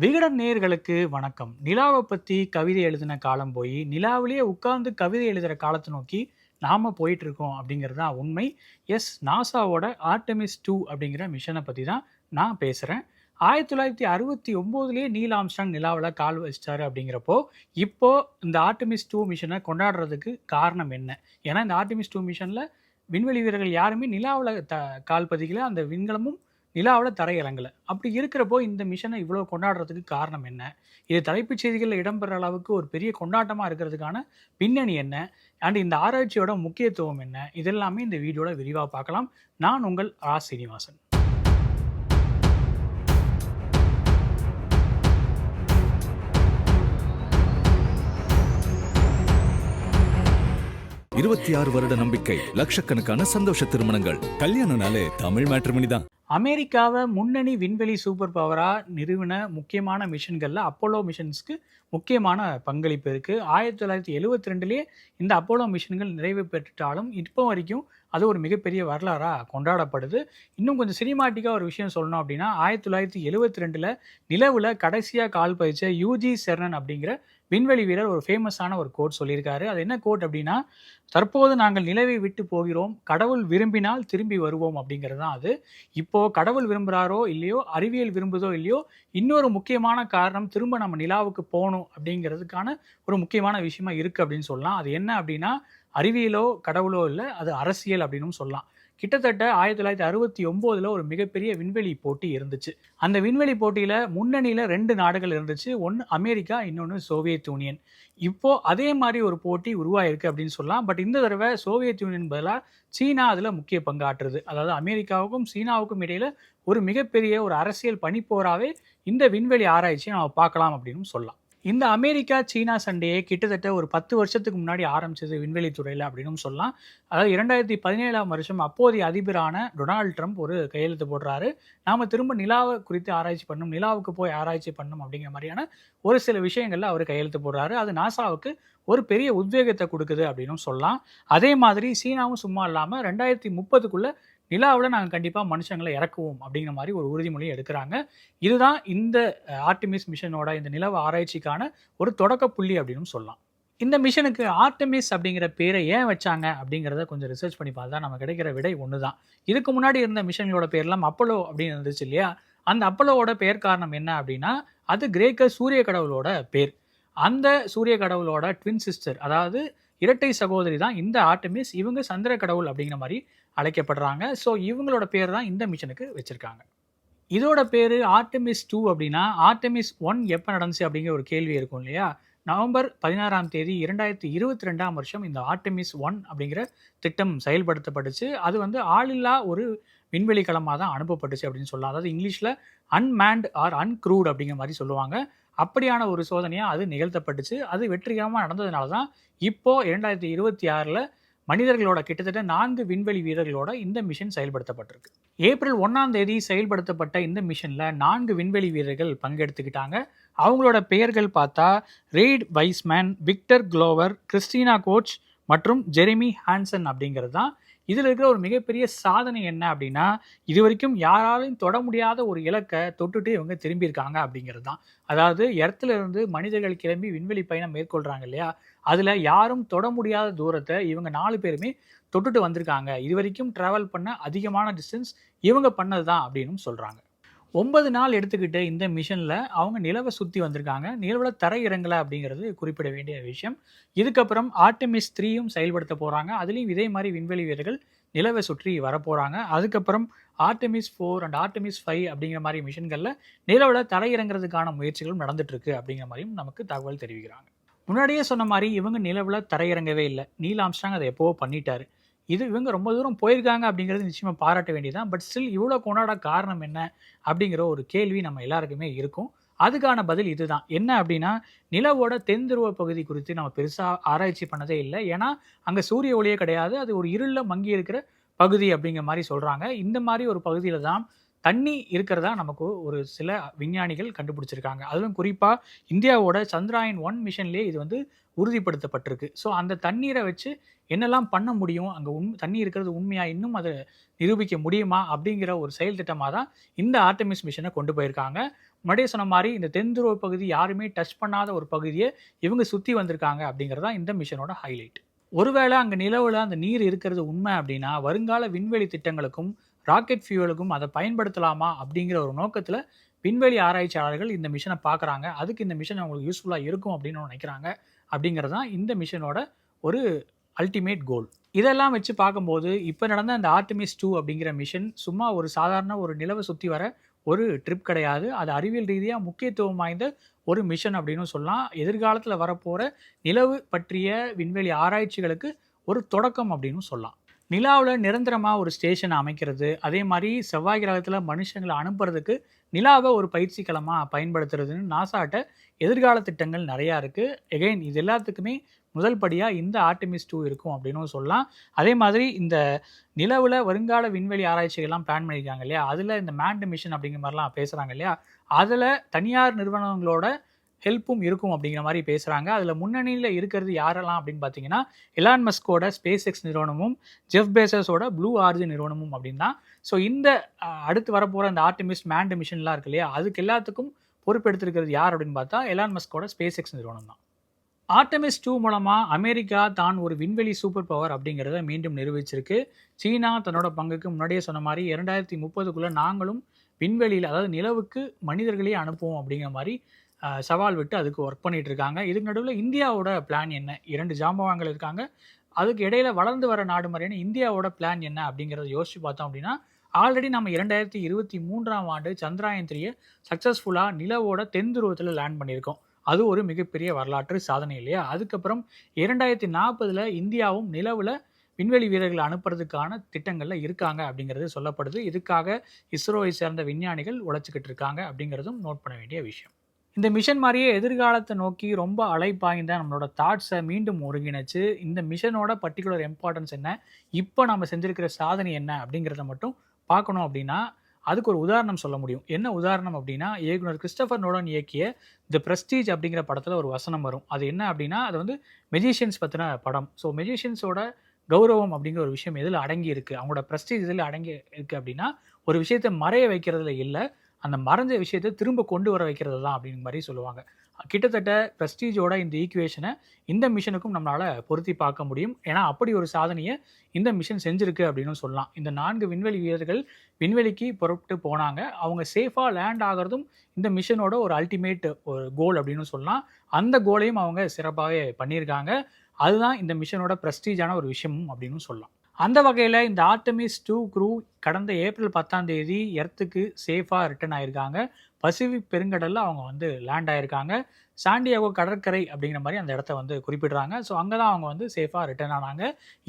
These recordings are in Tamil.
விகடன் நேயர்களுக்கு வணக்கம். நிலாவை பத்தி கவிதை எழுதின காலம் போய், நிலாவிலேயே உட்கார்ந்து கவிதை எழுதுற காலத்த நோக்கி நாம போயிட்டுருக்கோம் அப்படிங்கிறது தான் உண்மை. நாசாவோட ஆர்டெமிஸ் 2 அப்படிங்கிற மிஷன பத்தி தான் நான் பேசுறேன். 1969லயே நீல் ஆம்ஸ்ட்ராங் நிலாவுல கால் வச்சுட்டாரு அப்படிங்கிறப்போ, இப்போ இந்த ஆர்டெமிஸ் 2 மிஷன கொண்டாடுறதுக்கு காரணம் என்ன? ஏன்னா இந்த ஆர்டெமிஸ் 2 மிஷன்ல விண்வெளி வீரர்கள் யாருமே நிலாவுல கால் பதிக்கல. அந்த விண்கலமும் நிலாவுல தரையிறங்கல. அப்படி இருக்கிறப்போ இந்த மிஷன இவ்வளோ கொண்டாடுறதுக்கு காரணம் என்ன? இது தலைப்புச் செய்திகள்ல இடம்பெற அளவுக்கு ஒரு பெரிய கொண்டாட்டமா இருக்கிறதுக்கான பின்னணி என்ன? அண்ட் இந்த ஆராய்ச்சியோட முக்கியத்துவம் என்ன? இதெல்லாமே இந்த வீடியோல விரிவா பார்க்கலாம். நான் உங்கள் சீனிவாசன். 26 வருட நம்பிக்கை, லட்சக்கணக்கான சந்தோஷ திருமணங்கள். கல்யாணம்னாலே தமிழ் மேட்ரிமோனி தான். அமெரிக்காவை முன்னணி விண்வெளி சூப்பர் பவரா நிறுவன முக்கியமான மிஷன்கள்ல அப்போலோ மிஷன்ஸ்க்கு முக்கியமான பங்களிப்பு இருக்கு. 1972லயே இந்த அப்போலோ மிஷன்கள் நிறைவு பெற்றுட்டாலும் இப்போ வரைக்கும் அது ஒரு மிகப்பெரிய வரலாறா கொண்டாடப்படுது. இன்னும் கொஞ்சம் சினிமாட்டிக்கா ஒரு விஷயம் சொல்லணும் அப்படின்னா, 1972ல நிலவுல கடைசியா கால் பதிச்ச யூஜி செர்னன் அப்படிங்கிற விண்வெளி வீரர் ஒரு ஃபேமஸான ஒரு கோட் சொல்லியிருக்காரு. அது என்ன கோட் அப்படின்னா, தற்போது நாங்கள் நிலவை விட்டு போகிறோம், கடவுள் விரும்பினால் திரும்பி வருவோம் அப்படிங்கிறது தான் அது. இப்போ கடவுள் விரும்புகிறாரோ இல்லையோ, அறிவியல் விரும்புதோ இல்லையோ, இன்னொரு முக்கியமான காரணம் திரும்ப நம்ம நிலாவுக்கு போகணும் அப்படிங்கிறதுக்கான ஒரு முக்கியமான விஷயமா இருக்குது அப்படின்னு சொல்லலாம். அது என்ன அப்படின்னா, அறிவியலோ கடவுளோ இல்லை, அது அரசியல் அப்படின்னும் சொல்லலாம். கிட்டத்தட்ட 1969ல் ஒரு மிகப்பெரிய விண்வெளி போட்டி இருந்துச்சு. அந்த விண்வெளி போட்டியில் முன்னணியில் 2 நாடுகள் இருந்துச்சு. ஒன்று அமெரிக்கா, இன்னொன்று சோவியத் யூனியன். இப்போ அதே மாதிரி ஒரு போட்டி உருவாயிருக்கு அப்படின்னு சொல்லலாம். பட் இந்த தடவை சோவியத் யூனியன் பதிலாக சீனா அதில் முக்கிய பங்காற்றுது. அதாவது அமெரிக்காவுக்கும் சீனாவுக்கும் இடையில ஒரு மிகப்பெரிய ஒரு அரசியல் பனிப்போராவே இந்த விண்வெளி ஆராய்ச்சியை நம்ம பார்க்கலாம் அப்படின்னு சொல்லலாம். இந்த அமெரிக்கா சீனா சண்டையே கிட்டத்தட்ட ஒரு 10 வருஷத்துக்கு முன்னாடி ஆரம்பிச்சது விண்வெளி துறையில் அப்படின்னு சொல்லலாம். அதாவது 2017ஆம் வருஷம் அப்போதைய அதிபரான டொனால்ட் ட்ரம்ப் ஒரு கையெழுத்து போடுறாரு. நாம திரும்ப நிலாவை குறித்து ஆராய்ச்சி பண்ணணும், நிலாவுக்கு போய் ஆராய்ச்சி பண்ணணும் அப்படிங்கிற மாதிரியான ஒரு சில விஷயங்கள்ல அவர் கையெழுத்து போடுறாரு. அது நாசாவுக்கு ஒரு பெரிய உத்வேகத்தை கொடுக்குது அப்படின்னு சொல்லலாம். அதே மாதிரி சீனாவும் சும்மா இல்லாமல் 2030க்குள்ள நிலாவில் நாங்கள் கண்டிப்பாக மனுஷங்களை இறக்குவோம் அப்படிங்கிற மாதிரி ஒரு உறுதிமொழி எடுக்கிறாங்க. இதுதான் இந்த ஆர்டெமிஸ் மிஷனோட இந்த நிலவு ஆராய்ச்சிக்கான ஒரு தொடக்க புள்ளி அப்படின்னு சொல்லலாம். இந்த மிஷனுக்கு ஆர்டெமிஸ் அப்படிங்கிற பேரை ஏன் வச்சாங்க அப்படிங்கிறத கொஞ்சம் ரிசர்ச் பண்ணி பார்த்தா நம்ம கிடைக்கிற விடை ஒன்று தான். இதுக்கு முன்னாடி இருந்த மிஷன்களோட பேர்லாம் அப்போலோ அப்படின்னு இருந்துச்சு இல்லையா? அந்த அப்போலோவோட பெயர் காரணம் என்ன அப்படின்னா, அது கிரேக்க சூரிய கடவுளோட பேர். அந்த சூரிய கடவுளோட ட்வின் சிஸ்டர், அதாவது இரட்டை சகோதரி தான் இந்த ஆர்டெமிஸ். இவங்க சந்திர கடவுள் அப்படிங்கிற மாதிரி அழைக்கப்படுறாங்க. ஸோ இவங்களோட பேர் தான் இந்த மிஷனுக்கு வச்சிருக்காங்க. இதோட பேரு ஆர்டெமிஸ் 2 அப்படின்னா, ஆர்டெமிஸ் 1 எப்போ நடந்துச்சு அப்படிங்கிற ஒரு கேள்வி இருக்கும் இல்லையா? நவம்பர் 16ஆம் தேதி 2022ஆம் வருஷம் இந்த ஆர்டெமிஸ் 1 அப்படிங்கிற திட்டம் செயல்படுத்தப்பட்டுச்சு. அது வந்து ஆளில்லா ஒரு விண்வெளி கலமாக தான் அனுப்பப்பட்டுச்சு அப்படின்னு சொல்லலாம். அதாவது இங்கிலீஷில் அன்மேன்ட் ஆர் அன்க்ரூட் அப்படிங்கிற மாதிரி சொல்லுவாங்க. அப்படியான ஒரு சோதனையாக அது நிகழ்த்தப்பட்டுச்சு. அது வெற்றிகரமாக நடந்ததுனால தான் இப்போ 2026ல் மனிதர்களோட கிட்டத்தட்ட 4 விண்வெளி வீரர்களோட இந்த மிஷன் செயல்படுத்தப்பட்டிருக்கு. ஏப்ரல் 1ஆம் தேதி செயல்படுத்தப்பட்ட இந்த மிஷன்ல 4 விண்வெளி வீரர்கள் பங்கெடுத்துக்கிட்டாங்க. அவங்களோட பெயர்கள் பார்த்தா Reid Wiseman, Victor Glover, Christina Koch மற்றும் ஜெரெமி ஹான்சன் அப்படிங்கிறது தான். இதில் இருக்கிற ஒரு மிகப்பெரிய சாதனை என்ன அப்படின்னா, இது வரைக்கும் யாராலையும் தொட முடியாத ஒரு இலக்கை தொட்டுட்டு இவங்க திரும்பியிருக்காங்க அப்படிங்கிறது தான். அதாவது எர்த்துல இருந்து மனிதர்கள் கிளம்பி விண்வெளி பயணம் மேற்கொள்றாங்க இல்லையா? அதில் யாரும் தொட முடியாத தூரத்தை இவங்க 4 பேருமே தொட்டுட்டு வந்திருக்காங்க. இது வரைக்கும் ட்ராவல் பண்ண அதிகமான டிஸ்டன்ஸ் இவங்க பண்ணது தான் அப்படின்னு சொல்கிறாங்க. 9 நாள் எடுத்துக்கிட்டு இந்த மிஷனில் அவங்க நிலவை சுற்றி வந்திருக்காங்க. நிலவில் தரை இறங்கலை அப்படிங்கிறது குறிப்பிட வேண்டிய விஷயம். இதுக்கப்புறம் ஆர்டெமிஸ் 3யும் செயல்படுத்த போகிறாங்க. அதுலேயும் இதே மாதிரி விண்வெளி வீரர்கள் நிலவை சுற்றி வரப்போகிறாங்க. அதுக்கப்புறம் ஆர்டெமிஸ் 4 அண்ட் ஆர்டெமிஸ் 5 அப்படிங்கிற மாதிரி மிஷன்களில் நிலவில் தரை இறங்குறதுக்கான முயற்சிகளும் நடந்துட்டுருக்கு அப்படிங்கிற மாதிரியும் நமக்கு தகவல் தெரிவிக்கிறாங்க. முன்னாடியே சொன்ன மாதிரி இவங்க நிலவில் தரையிறங்கவே இல்லை. நீல் ஆம்ஸ்ட்ராங் அதை எப்போவோ பண்ணிட்டாரு. இவங்க ரொம்ப தூரம் போயிருக்காங்க அப்படிங்கிறது நிச்சயமாக பாராட்ட வேண்டியதான். பட் ஸ்டில் இவ்வளோ கொண்டாட காரணம் என்ன அப்படிங்கிற ஒரு கேள்வி நம்ம எல்லாருக்குமே இருக்கும். அதுக்கான பதில் இதுதான். என்ன அப்படின்னா, நிலவோட தென் துருவ பகுதி குறித்து நம்ம பெருசாக ஆராய்ச்சி பண்ணதே இல்லை. ஏன்னா அங்கே சூரிய ஒளியே கிடையாது. அது ஒரு இருள மங்கி இருக்கிற பகுதி அப்படிங்கிற மாதிரி சொல்கிறாங்க. இந்த மாதிரி ஒரு பகுதியில் தான் தண்ணி இருக்கிறதா நமக்கு ஒரு சில விஞ்ஞானிகள் கண்டுபிடிச்சிருக்காங்க. அதுவும் குறிப்பாக இந்தியாவோட சந்திராயன் 1 மிஷன்லேயே இது வந்து உறுதிப்படுத்தப்பட்டிருக்கு. ஸோ அந்த தண்ணீரை வச்சு என்னெல்லாம் பண்ண முடியும், அங்கே தண்ணி இருக்கிறது உண்மையா, இன்னும் அதை நிரூபிக்க முடியுமா அப்படிங்கிற ஒரு செயல் திட்டமாக தான் இந்த ஆர்டெமிஸ் மிஷனை கொண்டு போயிருக்காங்க. முன்னாடியே சொன்ன மாதிரி இந்த தென் துருவ பகுதி யாருமே டச் பண்ணாத ஒரு பகுதியை இவங்க சுற்றி வந்திருக்காங்க அப்படிங்கிறதா இந்த மிஷனோட ஹைலைட். ஒருவேளை அங்கே நிலவில் அந்த நீர் இருக்கிறது உண்மை அப்படின்னா வருங்கால விண்வெளி திட்டங்களுக்கும் ராக்கெட் ஃபியூவலுக்கும் அதை பயன்படுத்தலாமா அப்படிங்கிற ஒரு நோக்கத்தில் விண்வெளி ஆராய்ச்சியாளர்கள் இந்த மிஷனை பார்க்குறாங்க. அதுக்கு இந்த மிஷன் அவங்களுக்கு யூஸ்ஃபுல்லாக இருக்கும் அப்படின்னு நினைக்கிறாங்க. அப்படிங்கிறது தான் இந்த மிஷனோட ஒரு அல்டிமேட் கோல். இதெல்லாம் வச்சு பார்க்கும்போது இப்போ நடந்த அந்த ஆர்டெமிஸ் 2 அப்படிங்கிற மிஷன் சும்மா ஒரு சாதாரண ஒரு நிலவை சுற்றி வர ஒரு ட்ரிப் கிடையாது. அது அறிவியல் ரீதியாக முக்கியத்துவம் வாய்ந்த ஒரு மிஷன் அப்படின்னு சொல்லலாம். எதிர்காலத்தில் வரப்போகிற நிலவு பற்றிய விண்வெளி ஆராய்ச்சிகளுக்கு ஒரு தொடக்கம் அப்படின்னு சொல்லலாம். நிலாவில் நிரந்தரமாக ஒரு ஸ்டேஷன் அமைக்கிறது, அதே மாதிரி செவ்வாய் கிரகத்தில் மனுஷங்களை அனுப்புறதுக்கு நிலாவை ஒரு பயிற்சி களமாக பயன்படுத்துறதுன்னு நாசாட்ட எதிர்கால திட்டங்கள் நிறையா இருக்குது. எகைன் இது எல்லாத்துக்குமே முதல் படியாக இந்த ஆர்டெமிஸ் 2 இருக்கும் அப்படின்னு சொல்லலாம். அதே மாதிரி இந்த நிலவில் வருங்கால விண்வெளி ஆராய்ச்சிகள்லாம் பிளான் பண்ணியிருக்காங்க இல்லையா, அதில் இந்த மேண்ட் மிஷன் அப்படிங்கிற மாதிரிலாம் பேசுகிறாங்க இல்லையா, அதில் தனியார் நிறுவனங்களோட ஹெல்ப்பும் இருக்கும் அப்படிங்கிற மாதிரி பேசுகிறாங்க. அதில் முன்னணியில் இருக்கிறது யாரெல்லாம் அப்படின்னு பார்த்தீங்கன்னா எலான் மஸ்கோட ஸ்பேஸ் எக்ஸ் நிறுவனமும் ஜெஃப் பேசஸோட ப்ளூ ஆரிஜின் நிறுவனமும் அப்படின்னு தான். ஸோ இந்த அடுத்து வரப்போகிற இந்த ஆர்டெமிஸ் மேண்ட் மிஷன்லாம் இருக்கு இல்லையா, அதுக்கு எல்லாத்துக்கும் பொறுப்பெடுத்திருக்கிறது யார் அப்படின்னு பார்த்தா எலான் மஸ்கோட ஸ்பேஸ் எக்ஸ் நிறுவனம் தான். ஆர்டெமிஸ் 2 மூலமாக அமெரிக்கா தான் ஒரு விண்வெளி சூப்பர் பவர் அப்படிங்கிறத மீண்டும் நிரூபிச்சிருக்கு. சீனா தன்னோட பங்குக்கு முன்னாடியே சொன்ன மாதிரி 2030க்குள்ளே நாங்களும் விண்வெளியில் அதாவது நிலவுக்கு மனிதர்களே அனுப்புவோம் அப்படிங்கிற மாதிரி சவால் விட்டு அதுக்கு ஒர்க் பண்ணிட்டு இருக்காங்க. இதுக்கு நடுவில் இந்தியாவோட பிளான் என்ன? 2 ஜாம்பவான்கள் இருக்காங்க. அதுக்கு இடையில வளர்ந்து வர நாடு மாதிரியான இந்தியாவோட பிளான் என்ன அப்படிங்கிறத யோசிச்சு பார்த்தோம் அப்படின்னா ஆல்ரெடி நம்ம 2023ஆம் ஆண்டு சந்திராயன் 3 சக்ஸஸ்ஃபுல்லாக நிலவோட தென் துருவத்தில் லேண்ட் பண்ணியிருக்கோம். அது ஒரு மிகப்பெரிய வரலாற்று சாதனை இல்லையா. அதுக்கப்புறம் 2040 இந்தியாவும் நிலவில் விண்வெளி வீரர்களை அனுப்புறதுக்கான திட்டங்களில் இருக்காங்க அப்படிங்கிறது சொல்லப்படுது. இதுக்காக இஸ்ரோவை சேர்ந்த விஞ்ஞானிகள் உழைச்சிக்கிட்டு இருக்காங்க அப்படிங்கிறதும் நோட் பண்ண வேண்டிய விஷயம். இந்த மிஷன் மாதிரியே எதிர்காலத்தை நோக்கி ரொம்ப அலைப்பாய்ந்த நம்மளோட தாட்ஸை மீண்டும் ஒருங்கிணைச்சு இந்த மிஷனோட பர்டிகுலர் இம்பார்ட்டன்ஸ் என்ன, இப்போ நம்ம செஞ்சுருக்கிற சாதனை என்ன அப்படிங்கிறத மட்டும் பார்க்கணும் அப்படின்னா அதுக்கு ஒரு உதாரணம் சொல்ல முடியும். என்ன உதாரணம் அப்படின்னா இயக்குனர் கிறிஸ்டோபர் நோலன் இயக்கிய தி பிரஸ்டீஜ் அப்படிங்கிற படத்தில் ஒரு வசனம் வரும். அது என்ன அப்படின்னா அது வந்து மெஜிஷியன்ஸ் பற்றின படம். ஸோ மெஜிஷியன்ஸோட கௌரவம் அப்படிங்கிற ஒரு விஷயம் எதில் அடங்கி இருக்குது, அவங்களோட பிரஸ்டீஜ் இதில் அடங்கி இருக்குது அப்படின்னா ஒரு விஷயத்தை மறைய வைக்கிறதுல இல்லை, அந்த மறைஞ்ச விஷயத்தை திரும்ப கொண்டு வர வைக்கிறது தான் அப்படிங்கிற மாதிரி சொல்லுவாங்க. கிட்டத்தட்ட பிரஸ்டீஜோட இந்த ஈக்குவேஷனை இந்த மிஷனுக்கும் நம்மளால் பொருத்தி பார்க்க முடியும். ஏன்னா அப்படி ஒரு சாதனையை இந்த மிஷன் செஞ்சுருக்கு அப்படின்னு சொல்லலாம். இந்த 4 விண்வெளி வீரர்கள் விண்வெளிக்கு புறப்பட்டு போனாங்க. அவங்க சேஃபாக லேண்ட் ஆகிறதும் இந்த மிஷனோட ஒரு அல்டிமேட் ஒரு கோல் அப்படின்னு சொல்லலாம். அந்த கோலையும் அவங்க சிறப்பாகவே பண்ணியிருக்காங்க. அதுதான் இந்த மிஷனோட பிரஸ்டீஜான ஒரு விஷயமும் அப்படின்னு சொல்லலாம். அந்த வகையில் இந்த ஆர்டெமிஸ் 2 க்ரூ கடந்த ஏப்ரல் 10ஆம் தேதி எர்த்துக்கு சேஃபாக ரிட்டர்ன் ஆயிருக்காங்க. பசிபிக் பெருங்கடலில் அவங்க வந்து லேண்ட் ஆயிருக்காங்க. சாண்டியாகோ கடற்கரை அப்படிங்கிற மாதிரி அந்த இடத்த வந்து குறிப்பிடுறாங்க. ஸோ அங்கே தான் அவங்க வந்து சேஃபாக ரிட்டர்ன் ஆனாங்க.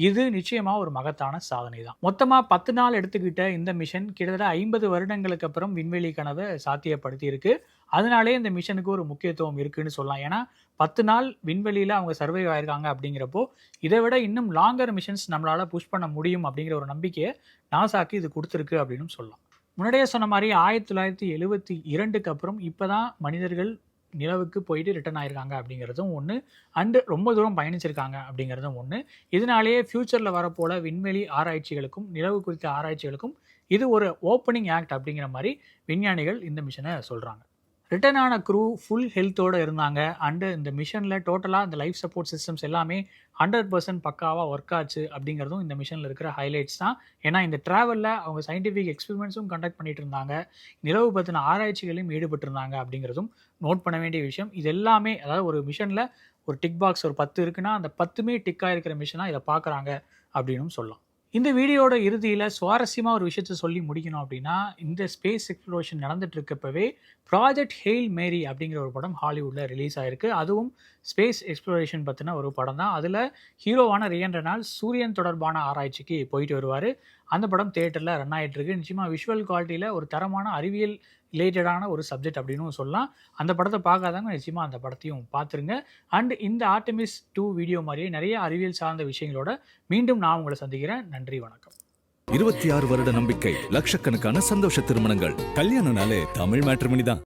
இது நிச்சயமாக ஒரு மகத்தான சாதனை தான். மொத்தமாக 10 நாள் எடுத்துக்கிட்ட இந்த மிஷன் கிட்டத்தட்ட 50 வருடங்களுக்கு அப்புறம் விண்வெளி கனவை சாத்தியப்படுத்தி இருக்கு. அதனாலே இந்த மிஷனுக்கு ஒரு முக்கியத்துவம் இருக்குன்னு சொல்லலாம். ஏன்னா 10 நாள் விண்வெளியில் அவங்க சர்வைவ் ஆயிருக்காங்க அப்படிங்கிறப்போ இதை விட இன்னும் லாங்கர் மிஷன்ஸ் நம்மளால் புஷ் பண்ண முடியும் அப்படிங்கிற ஒரு நம்பிக்கையை நாசாக்கு இது கொடுத்துருக்கு அப்படின்னு சொல்லலாம். முன்னாடியே சொன்ன மாதிரி 1972க்கு அப்புறம் இப்போ தான் மனிதர்கள் நிலவுக்கு போயிட்டு ரிட்டர்ன் ஆயிருக்காங்க அப்படிங்கிறதும் ஒன்று, அண்டு ரொம்ப தூரம் பயணிச்சிருக்காங்க அப்படிங்கிறதும் ஒன்று. இதனாலேயே ஃப்யூச்சரில் வரப்போல விண்வெளி ஆராய்ச்சிகளுக்கும் நிலவு குறித்த ஆராய்ச்சிகளுக்கும் இது ஒரு ஓப்பனிங் ஆக்ட் அப்படிங்கிற மாதிரி விஞ்ஞானிகள் இந்த மிஷனை சொல்கிறாங்க. ரிட்டர்ன் ஆன க்ரூ ஃபுல் ஹெல்த்தோடு இருந்தாங்க. அண்டு இந்த மிஷனில் டோட்டலாக இந்த லைஃப் சப்போர்ட் சிஸ்டம்ஸ் எல்லாமே 100% பக்காவாக ஒர்க் ஆச்சு அப்படிங்கிறதும் இந்த மிஷனில் இருக்கிற ஹைலைட்ஸ் தான். ஏன்னா இந்த ட்ராவலில் அவங்க சயின்டிஃபிக் எக்ஸ்பெரிமெண்ட்ஸும் கண்டக்ட் பண்ணிட்டு இருந்தாங்க, நிலவு பற்றின ஆராய்ச்சிகளையும் ஈடுபட்டிருந்தாங்க அப்படிங்கிறதும் நோட் பண்ண வேண்டிய விஷயம். இது எல்லாமே அதாவது ஒரு மிஷனில் ஒரு டிக் பாக்ஸ் ஒரு 10 இருக்குன்னா அந்த 10மே டிக்காக இருக்கிற மிஷனாக இதை பார்க்குறாங்க அப்படின்னு சொல்லலாம். இந்த வீடியோட இறுதியில் சுவாரஸ்யமாக ஒரு விஷயத்தை சொல்லி முடிக்கணும் அப்படின்னா இந்த ஸ்பேஸ் எக்ஸ்ப்ளோரேஷன் நடந்துட்டு இருக்கப்பவே ப்ராஜெக்ட் ஹெயில் மேரி அப்படிங்கிற ஒரு படம் ஹாலிவுட்டில் ரிலீஸ் ஆயிருக்கு. அதுவும் ஸ்பேஸ் எக்ஸ்ப்ளோரேஷன் பற்றின ஒரு படம் தான். அதில் ஹீரோவான ரியான் ரெனால்ட்ஸ் சூரியன் தொடர்பான ஆராய்ச்சிக்கு போயிட்டு வருவார். அந்த படம் தியேட்டரில் ரன் ஆகிட்டு இருக்கு. நிச்சயமாக விஷுவல் குவாலிட்டியில் ஒரு தரமான அறிவியல் ரிலேட்டடான ஒரு சப்ஜெக்ட் அப்படின்னு சொல்லலாம். அந்த படத்தை பார்க்காதவங்க நிச்சயமாக அந்த படத்தையும் பார்த்துருங்க. அண்ட் இந்த ஆர்டெமிஸ் 2 வீடியோ மாதிரியே நிறைய அறிவியல் சார்ந்த விஷயங்களோட மீண்டும் நான் உங்களை சந்திக்கிறேன். நன்றி, வணக்கம். 26 வருட நம்பிக்கை, லட்சக்கணக்கான சந்தோஷ திருமணங்கள். கல்யாணம்னாலே தமிழ் மேட்ரிமோனி தான்.